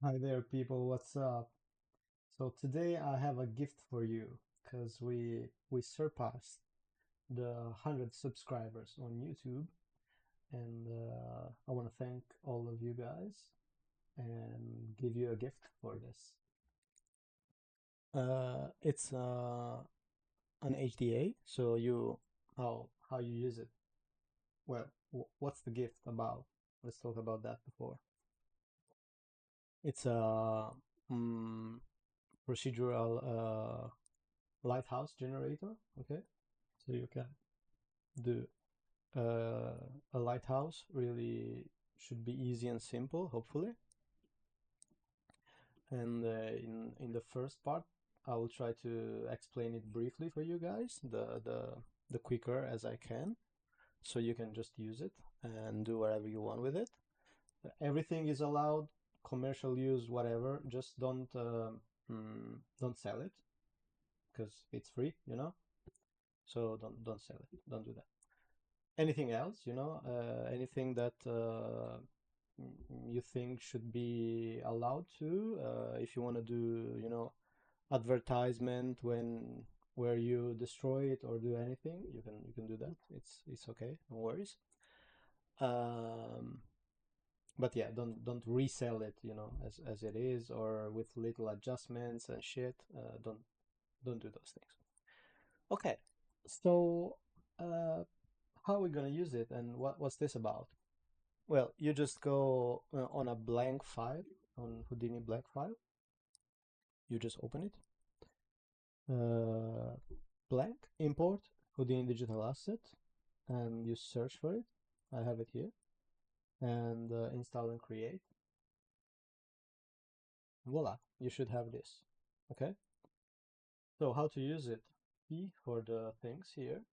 Hi there, people. What's up? So today I have a gift for you because we surpassed the 100 subscribers on YouTube, and I want to thank all of you guys and give you a gift for this. It's an HDA, so how you use it. Well, what's the gift about? Let's talk about that before. It's a mm, procedural lighthouse generator. Okay, so you can do a lighthouse. Really should be easy and simple, hopefully. And in the first part, I will try to explain it briefly for you guys, the quicker as I can, so you can just use it and do whatever you want with it. Everything is allowed, commercial use, whatever. Just don't sell it because it's free, you know. So don't sell it. Don't do that. Anything else, anything that you think should be allowed to, if you want to do, advertisement where you destroy it or do anything, you can do that. It's okay, no worries. Um, but yeah, don't resell it, as it is or with little adjustments and shit. Don't do those things. Okay, so how are we gonna use it and what's this about? Well, you just go on a blank file, on Houdini blank file. You just open it. Uh, Blank, import Houdini digital asset, and you search for it. I have it here. And install and create. Voila, you should have this. Okay. So how to use it? P for the things here.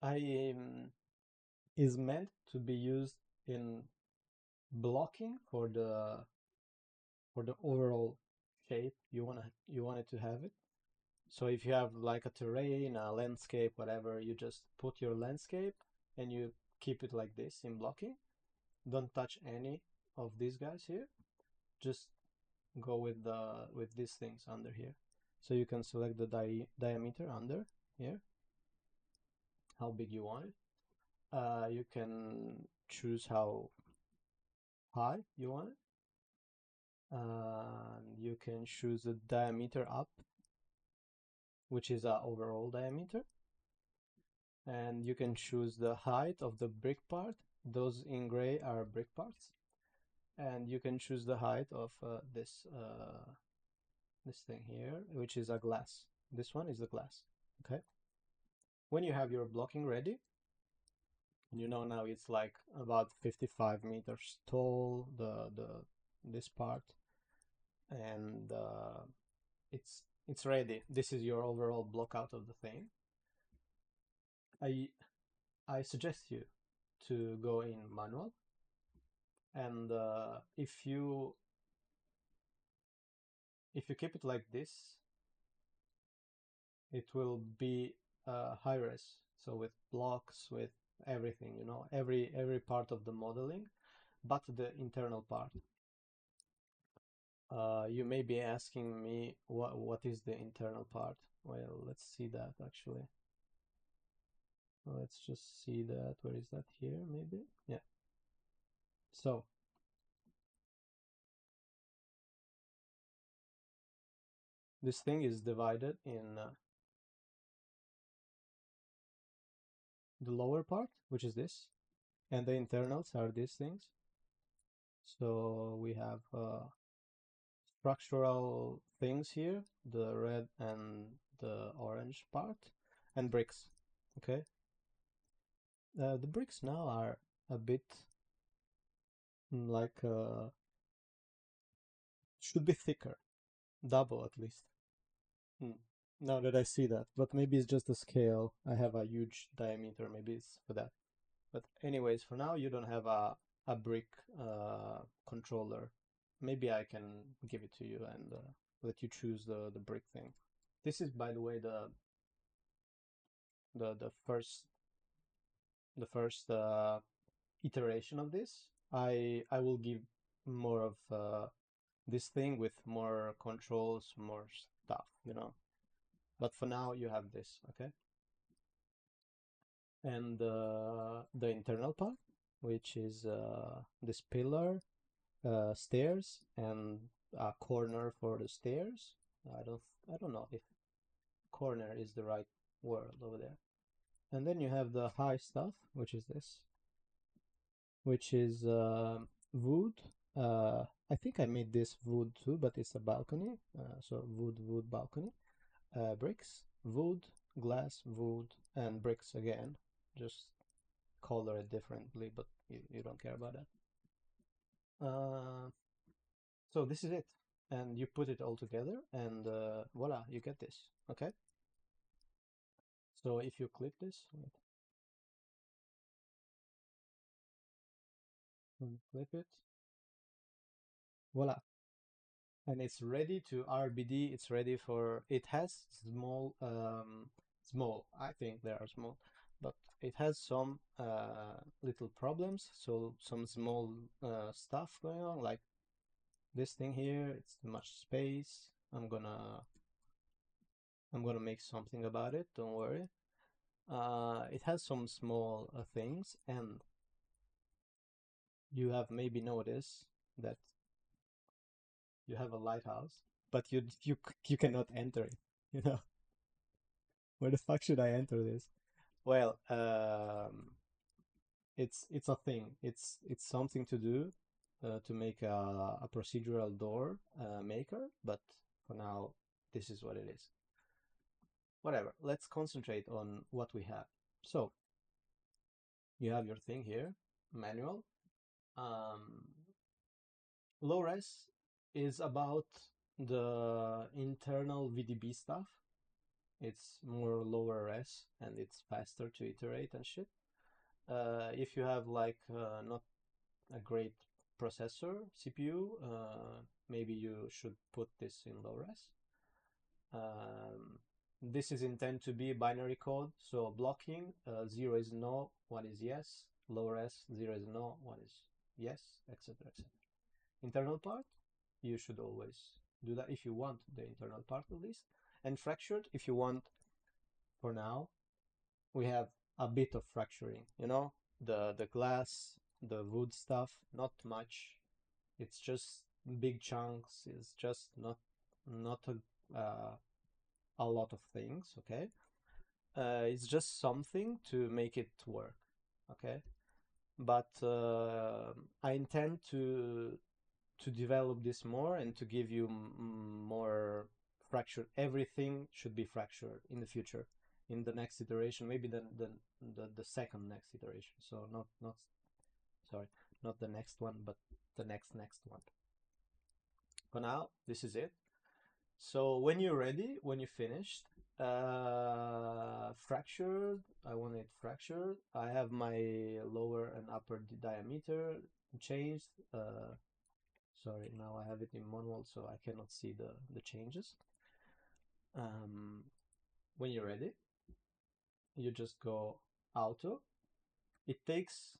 I is meant to be used in blocking for the overall shape you want it to have it. So if you have like a terrain, a landscape, whatever, you just put your landscape and you keep it like this in blocking. Don't touch any of these guys here. Just go with these things under here. So you can select the diameter under here, how big you want it. You can choose how high you want it. You can choose the diameter up, which is our overall diameter. And you can choose the height of the brick part. Those in gray are brick parts. And you can choose the height of this thing here, which is a glass. This one is the glass. Okay. When you have your blocking ready, now it's like about 55 meters tall, the this part, and it's ready. This is your overall block out of the thing. I I suggest you to go in manual, and if you keep it like this, it will be high res. So with blocks, with everything, every part of the modeling, but the internal part. You may be asking me what is the internal part. Well, let's see that actually. Let's just see that. Where is that? Here, maybe? Yeah. So this thing is divided in the lower part, which is this, and the internals are these things. So we have structural things here, the red and the orange part, and bricks. Okay. The bricks now are a bit like should be thicker, double at least. Hmm. Now that I see that, but maybe it's just the scale. I have a huge diameter, maybe it's for that. But anyways, for now you don't have a brick controller. Maybe I can give it to you and let you choose the brick thing. This is, by the way, the first iteration of this. I will give more of this thing with more controls, more stuff, you know. But for now, you have this, okay? And the internal part, which is this pillar, stairs, and a corner for the stairs. I don't know if corner is the right word over there. And then you have the high stuff, which is this, which is wood. I think I made this wood too, but it's a balcony. So wood balcony. Bricks, wood, glass, wood, and bricks again. Just color it differently, but you don't care about that. So this is it. And you put it all together, and voila, you get this. Okay? So if you click this, click it, voila. And it's ready to RBD. It's ready for, it has small, I think they are small, but it has some little problems. So some small stuff going on, like this thing here, it's too much space. I'm gonna make something about it, don't worry. It has some small things, and you have maybe noticed that you have a lighthouse, but you cannot enter it, you know. Where the fuck should I enter this? Well, it's a thing. It's something to do to make a procedural door maker, but for now, this is what it is. Whatever. Let's concentrate on what we have. So you have your thing here, manual. Low res is about the internal VDB stuff. It's more lower res and it's faster to iterate and shit. If you have like not a great processor CPU, maybe you should put this in low res. This is intended to be binary code, so blocking 0 is no, 1 is yes, low res 0 is no, 1 is yes, etc. etc. Internal part, you should always do that if you want the internal part at least. And fractured, if you want, for now, we have a bit of fracturing, you know, the glass, the wood stuff, not much. It's just big chunks. It's just not a lot of things, okay? It's just something to make it work, okay? But I intend to develop this more and to give you more fractured. Everything should be fractured in the future, in the next iteration, maybe the second next iteration. So not sorry, not the next one, but the next one. For now, this is it. So when you're ready, when you finished, fractured, I want it fractured. I have my lower and upper diameter changed. Sorry, now I have it in manual, so I cannot see the changes. When you're ready, you just go auto. It takes,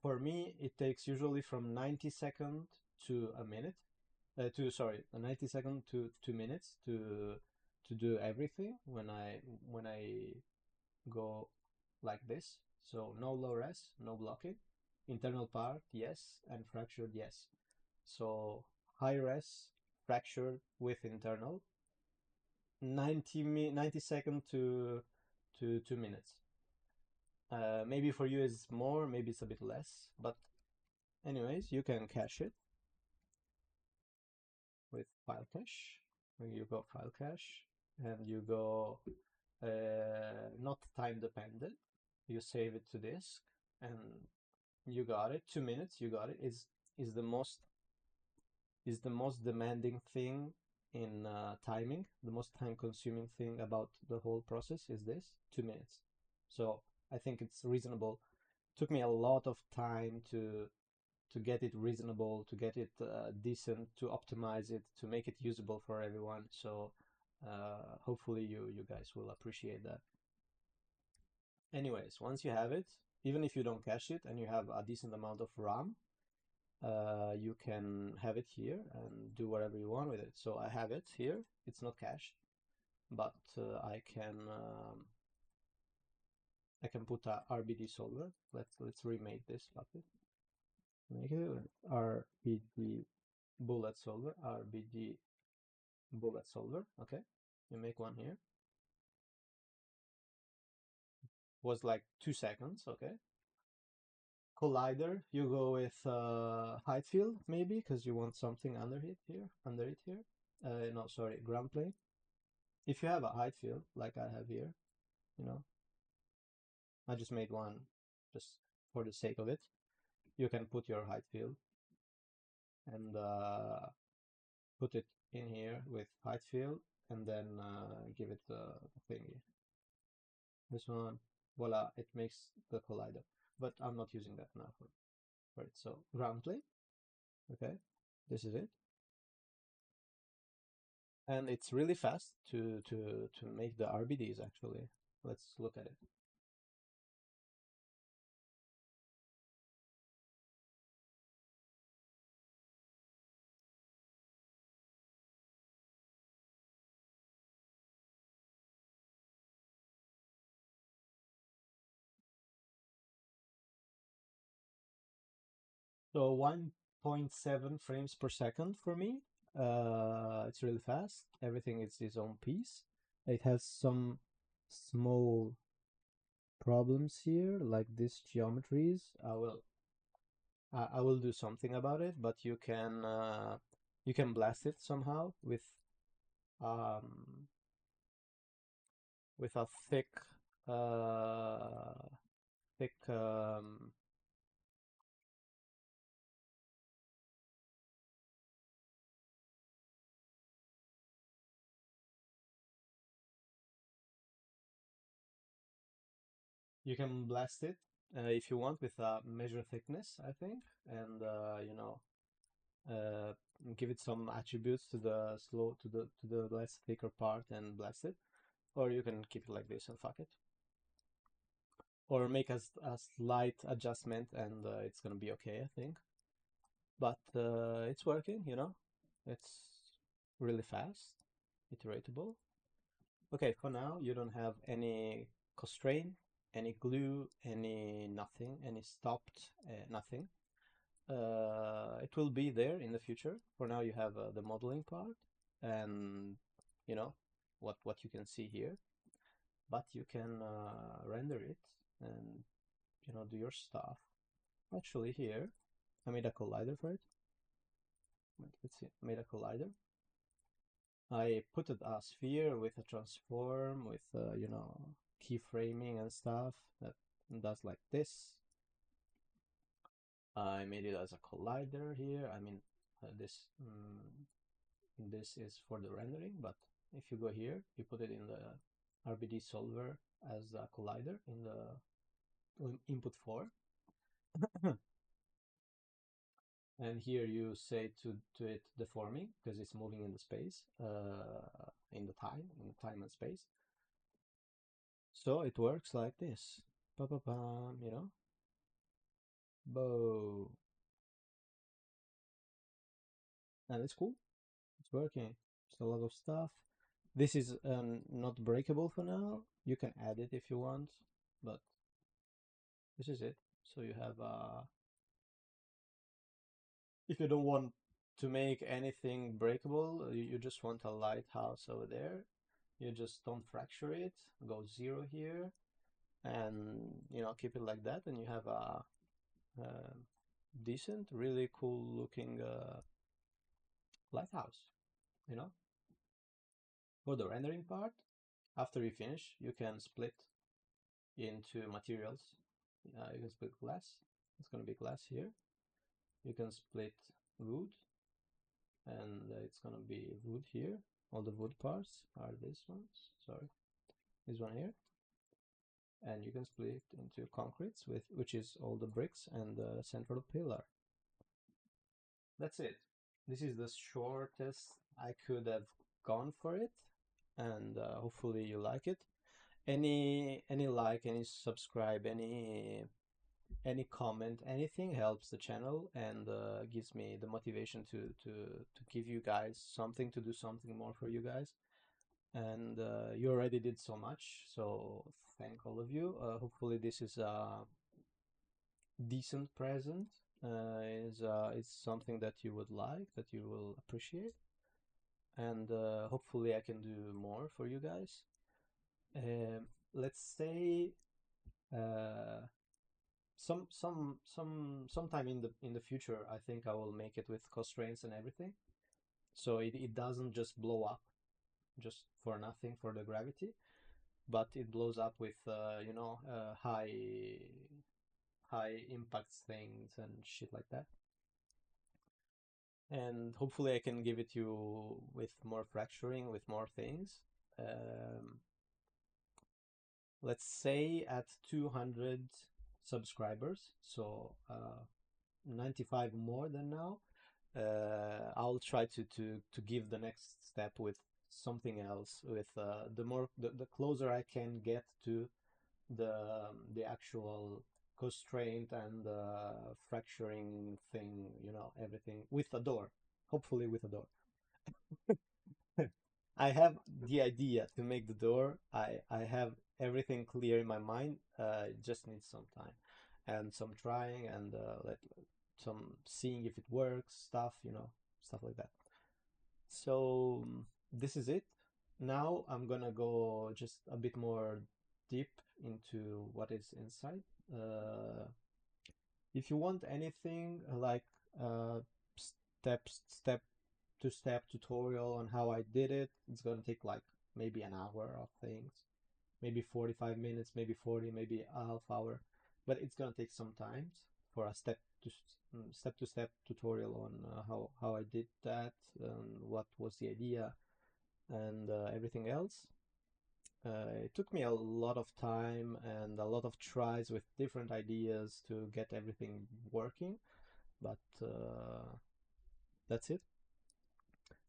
for me, it takes usually from 90 seconds to a minute. 90 seconds to 2 minutes to do everything when I go like this. So no low res, no blocking. Internal part, yes, and fractured, yes. So high res, fractured with internal, 90 seconds to 2 minutes. Maybe for you it's more, maybe it's a bit less, but anyways, you can cache it with file cache. When you go file cache and you go not time dependent, you save it to disk and you got it. 2 minutes, you got it. Is the most demanding thing in timing. The most time consuming thing about the whole process is this, 2 minutes. So I think it's reasonable. Took me a lot of time to get it reasonable, to get it decent, to optimize it, to make it usable for everyone. So hopefully you guys will appreciate that. Anyways, once you have it, even if you don't cache it and you have a decent amount of RAM, you can have it here and do whatever you want with it. So I have it here. It's not cached, but I can put a RBD solver. Let's remake this bucket. Make it RBD bullet solver. RBD bullet solver. Okay, you make one here. Was like 2 seconds. Okay. Collider, you go with height field maybe because you want something under it here. No, sorry, ground plane. If you have a height field like I have here, you know, I just made one just for the sake of it. You can put your height field and put it in here with height field and then give it the thingy. This one, voila, it makes the collider. But I'm not using that now for it. So ground plane, okay, this is it. And it's really fast to make the RBDs actually. Let's look at it. So 1.7 frames per second for me. It's really fast. Everything is its own piece. It has some small problems here, like these geometries. I will do something about it, but you can blast it somehow um, with a thick you can blast it if you want with a measure thickness, I think, and uh, give it some attributes to the less thicker part and blast it, or you can keep it like this and fuck it, or make a slight adjustment and it's gonna be okay, I think. But it's working, it's really fast, iteratable. Okay, for now you don't have any constraint, any glue, any nothing, any stopped, nothing. It will be there in the future. For now you have the modeling part and you know what you can see here, but you can render it and do your stuff. Actually here I made a collider for it. Let's see, made a collider. I put a sphere with a transform with keyframing and stuff that does like this. I made it as a collider here. I mean, this is for the rendering, but if you go here, you put it in the RBD solver as a collider in the input 4. And here you say to it deforming because it's moving in the space, in time and space. So it works like this. Pa pa pam, bow. And it's cool. It's working. It's a lot of stuff. This is not breakable for now. You can add it if you want, but this is it. So you have if you don't want to make anything breakable, you just want a lighthouse over there. You just don't fracture it. Go 0 here, and keep it like that, and you have a decent, really cool looking lighthouse. For the rendering part, after you finish, you can split into materials. You can split glass. It's going to be glass here. You can split wood, and it's going to be wood here. All the wood parts are these ones. Sorry, this one here. And you can split it into concretes, which is all the bricks and the central pillar. That's it. This is the shortest I could have gone for it, and hopefully you like it. Any like, any subscribe, any any comment, anything helps the channel and gives me the motivation to give you guys something, to do something more for you guys. And you already did so much, so thank all of you. Hopefully this is a decent present. Is something that you would like, that you will appreciate, and hopefully I can do more for you guys. Let's say uh, sometime in the future, I think I will make it with constraints and everything, so it doesn't just blow up just for nothing for the gravity, but it blows up with high impact things and shit like that. And hopefully I can give it you with more fracturing, with more things. Let's say at 200 subscribers, so 95 more than now, I'll try to give the next step with something else, with the closer I can get to the actual constraint and fracturing thing, everything with a door, hopefully with a door. I have the idea to make the door. I have everything clear in my mind. It just needs some time and some trying and some seeing if it works, stuff like that. So this is it. Now I'm gonna go just a bit more deep into what is inside. Uh, if you want anything like uh, step to step tutorial on how I did it, it's gonna take like maybe an hour of things, maybe 45 minutes, maybe 40, maybe a half hour, but it's gonna take some time for a step to step tutorial on how I did that and what was the idea and everything else. It took me a lot of time and a lot of tries with different ideas to get everything working, but that's it.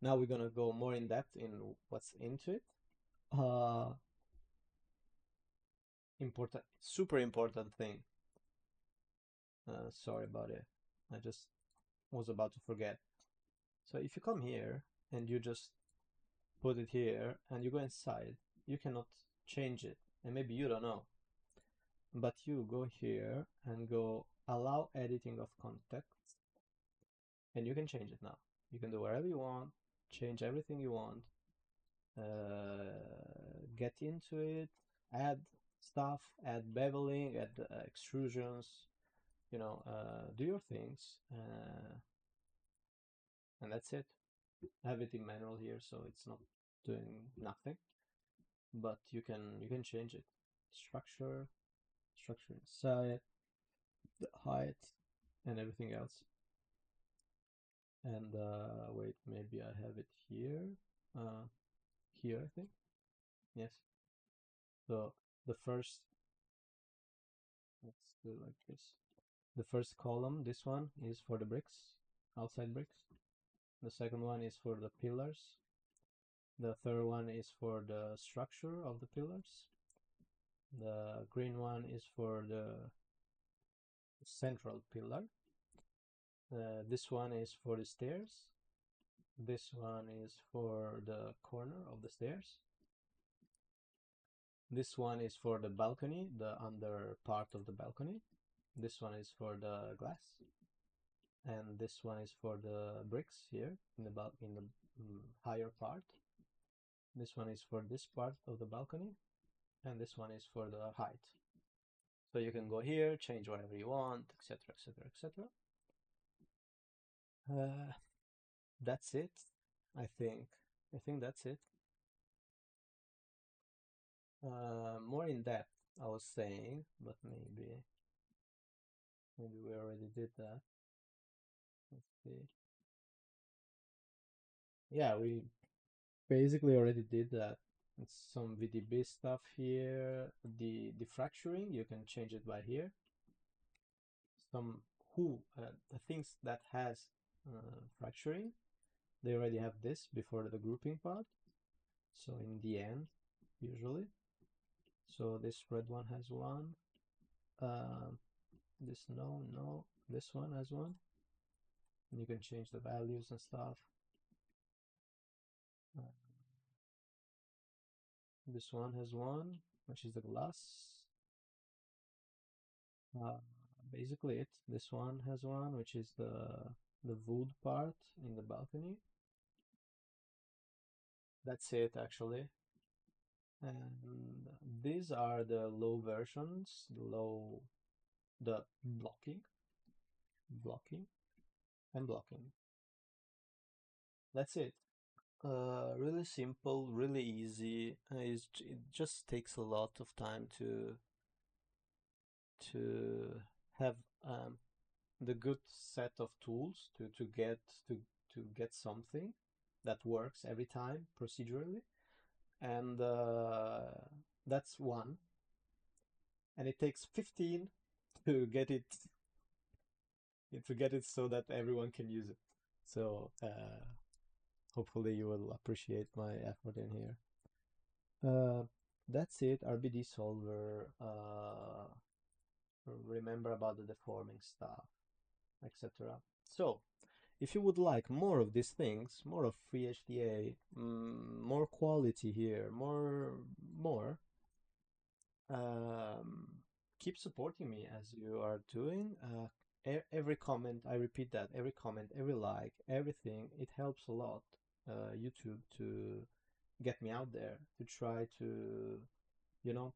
Now we're gonna go more in depth in what's into it. Uh, Super important thing. Sorry about it. I just was about to forget. So if you come here and you just put it here and you go inside, you cannot change it. And maybe you don't know. But you go here and go allow editing of context, and you can change it now. You can do wherever you want, change everything you want, get into it, add stuff, add beveling, add extrusions, do your things, and that's it. I have it in manual here, so it's not doing nothing, but you can change it. Structure inside, the height, and everything else. And wait, maybe I have it here. Here, I think. Yes. So the first, let's do it like this. The first column, this one, is for the bricks, outside bricks. The second one is for the pillars. The third one is for the structure of the pillars. The green one is for the central pillar. This one is for the stairs. This one is for the corner of the stairs. This one is for the balcony, the under part of the balcony. This one is for the glass. And this one is for the bricks here in the higher part. This one is for this part of the balcony, and this one is for the height. So you can go here, change whatever you want, etc., etc., etc. That's it. I think. I think that's it. More in depth, I was saying, but maybe we already did that. Let's see. Yeah, we basically already did that. It's some VDB stuff here. The fracturing, you can change it by here. Some the things that has fracturing, they already have this before the grouping part. So in the end, usually. So this red one has one. This no, no. This one has one. And you can change the values and stuff. Uh, this one has one, which is the glass. Uh, Basically it. This one has one, which is the wood part in the balcony. That's it actually. And these are the low versions, the blocking, and blocking. That's it. Really simple, really easy. It just takes a lot of time to have um, the good set of tools to to get something that works every time procedurally, and that's one. And it takes 15 to get it so that everyone can use it. So hopefully you will appreciate my effort in here. Uh, that's it. RBD solver. Remember about the deforming stuff, etc. So, if you would like more of these things, more of free HDA, more quality here, more, um, keep supporting me as you are doing. Every comment, I repeat that, every comment, every like, everything, it helps a lot. YouTube to get me out there, to try to,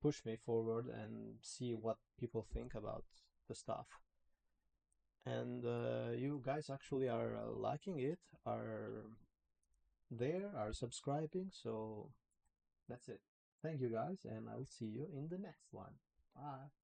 push me forward and see what people think about the stuff. And you guys actually are liking it, are there, are subscribing. So that's it. Thank you guys, and I will see you in the next one. Bye.